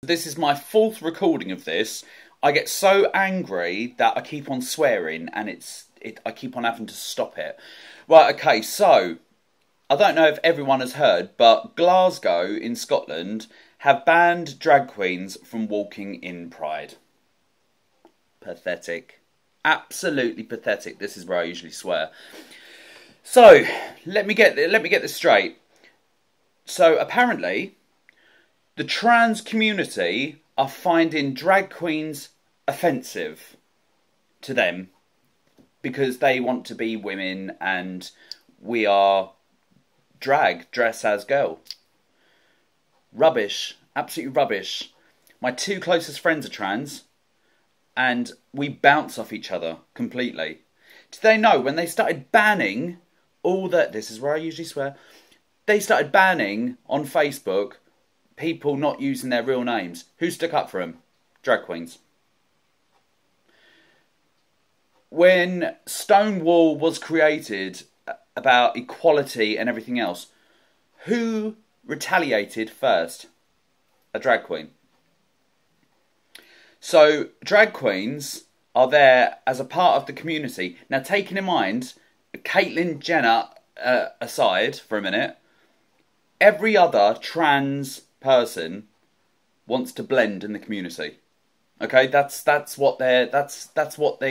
This is my fourth recording of this. I get so angry that I keep on swearing and I keep on having to stop it. Right, okay, so I don't know if everyone has heard, but Glasgow in Scotland have banned drag queens from walking in Pride. Pathetic. Absolutely pathetic. This is where I usually swear. So, let me get this straight. So, apparently, the trans community are finding drag queens offensive to them because they want to be women and we are dress as girl. Rubbish. Absolutely rubbish. My two closest friends are trans and we bounce off each other completely. Do they know when they started banning all that, this is where I usually swear, they started banning on Facebook people not using their real names. Who stuck up for them? Drag queens. When Stonewall was created about equality and everything else, who retaliated first? A drag queen. So, drag queens are there as a part of the community. Now, taking in mind, Caitlyn Jenner aside for a minute, every other trans person wants to blend in the community. Okay, that's what they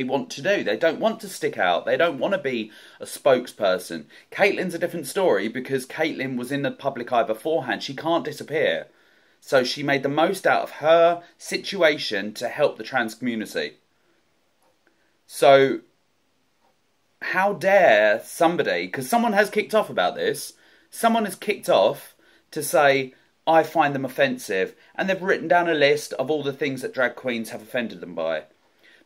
want to do. They don't want to stick out. They don't want to be a spokesperson. Caitlyn's a different story because Caitlyn was in the public eye beforehand. She can't disappear. So she made the most out of her situation to help the trans community. So how dare somebody, because someone has kicked off about this, someone has kicked off to say, I find them offensive, and they've written down a list of all the things that drag queens have offended them by.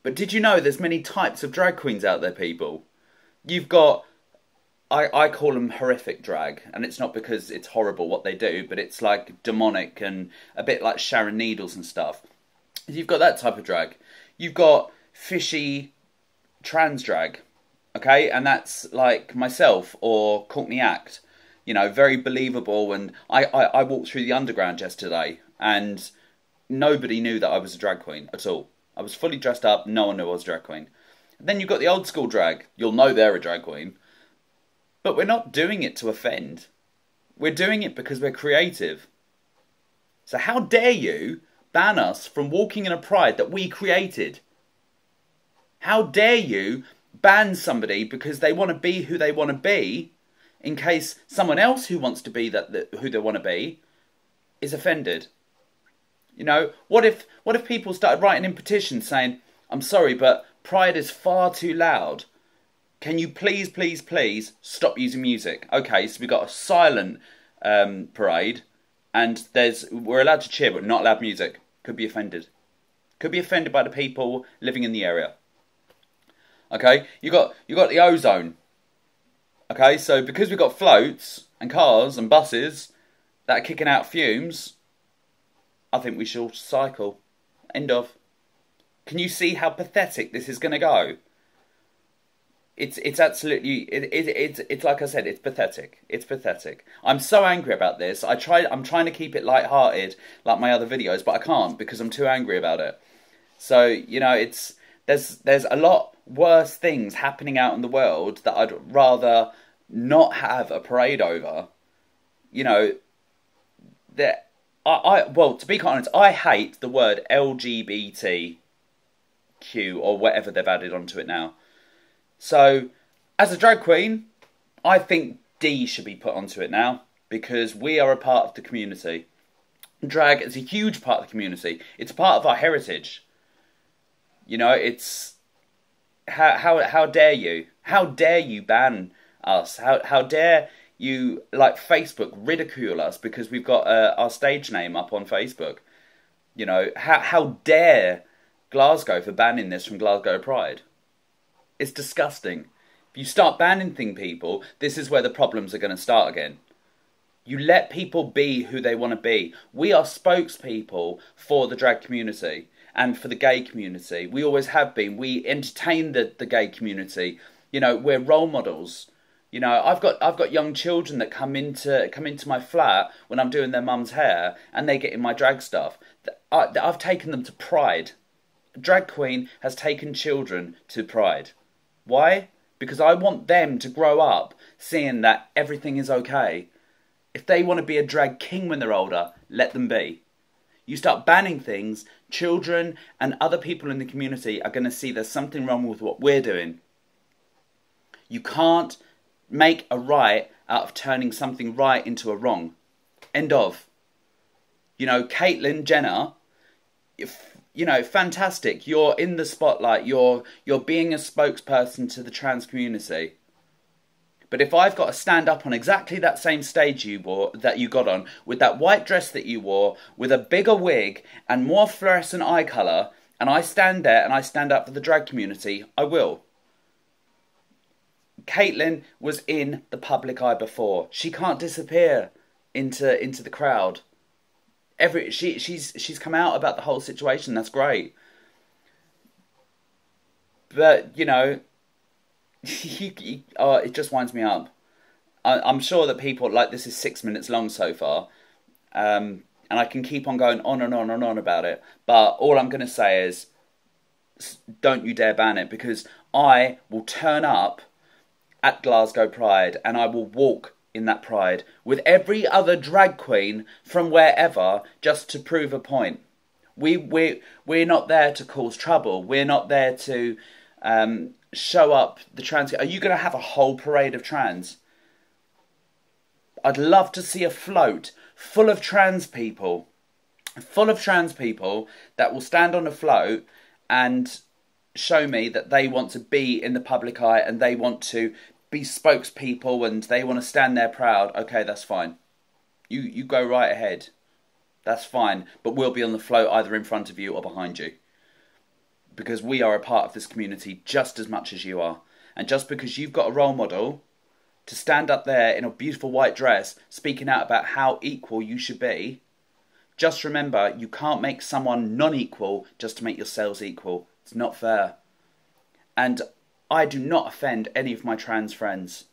But did you know there's many types of drag queens out there, people? You've got, I call them horrific drag, and it's not because it's horrible what they do, but it's like demonic and a bit like Sharon Needles and stuff. You've got that type of drag. You've got fishy trans drag, okay? And that's like myself or Courtney Act. You know, very believable, and I walked through the underground yesterday and nobody knew that I was a drag queen at all. I was fully dressed up, no one knew I was a drag queen. And then you've got the old school drag, you'll know they're a drag queen. But we're not doing it to offend. We're doing it because we're creative. So how dare you ban us from walking in a pride that we created? How dare you ban somebody because they want to be who they want to be, in case someone else who wants to be who they want to be is offended? You know, what if people started writing in petitions saying, I'm sorry, but Pride is far too loud. Can you please, please, please stop using music? Okay, so we've got a silent parade, and we're allowed to cheer, but not allowed music. Could be offended. Could be offended by the people living in the area. Okay, you got the ozone. Okay, so because we've got floats and cars and buses that are kicking out fumes, I think we shall cycle. End of. Can you see how pathetic this is going to go? It's absolutely, it's like I said, it's pathetic. It's pathetic. I'm so angry about this. I'm trying to keep it light-hearted like my other videos, but I can't because I'm too angry about it. So, you know, there's a lot worse things happening out in the world that I'd rather not have a parade over. You know, well, to be quite honest, I hate the word LGBTQ or whatever they've added onto it now. So, as a drag queen, I think D should be put onto it now because we are a part of the community. Drag is a huge part of the community. It's a part of our heritage. You know, it's how dare you? How dare you ban us? How dare you, like Facebook, ridicule us because we've got our stage name up on Facebook? You know, how dare Glasgow for banning this from Glasgow Pride? It's disgusting. If you start banning people, this is where the problems are going to start again. You let people be who they want to be. We are spokespeople for the drag community and for the gay community. We always have been. We entertain the gay community. You know, we're role models. You know, I've got young children that come into my flat when I'm doing their mum's hair, and they get in my drag stuff. I've taken them to Pride. Drag queen has taken children to Pride. Why? Because I want them to grow up seeing that everything is okay. If they want to be a drag king when they're older, let them be. You start banning things, children and other people in the community are going to see there's something wrong with what we're doing. You can't make a right out of turning something right into a wrong. End of. You know, Caitlyn Jenner, you know, fantastic. You're in the spotlight. You're being a spokesperson to the trans community. But if I've got to stand up on exactly that same stage you got on, with that white dress that you wore, with a bigger wig and more fluorescent eye colour, and I stand there and I stand up for the drag community, I will. Caitlyn was in the public eye before. She can't disappear into the crowd. She's come out about the whole situation. That's great. But you know, it just winds me up. I'm sure that people like this is 6 minutes long so far, and I can keep on going on and on and on about it. But all I'm going to say is, don't you dare ban it, because I will turn up at Glasgow Pride and I will walk in that pride with every other drag queen from wherever, just to prove a point. We're not there to cause trouble. We're not there to show up the trans. Are you going to have a whole parade of trans? I'd love to see a float full of trans people that will stand on a float and show me that they want to be in the public eye and they want to be spokespeople and they want to stand there proud. Okay, that's fine. You go right ahead. That's fine. But we'll be on the float either in front of you or behind you. Because we are a part of this community just as much as you are. And just because you've got a role model to stand up there in a beautiful white dress speaking out about how equal you should be, just remember, you can't make someone non-equal just to make yourselves equal. It's not fair. And I do not offend any of my trans friends.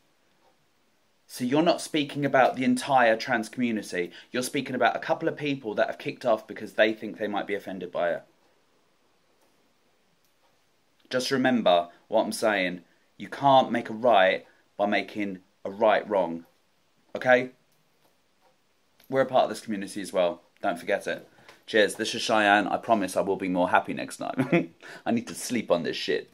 So you're not speaking about the entire trans community. You're speaking about a couple of people that have kicked off because they think they might be offended by it. Just remember what I'm saying. You can't make a right by making a right wrong. Okay? We're a part of this community as well. Don't forget it. Cheers. This is Cheyenne. I promise I will be more happy next time. I need to sleep on this shit.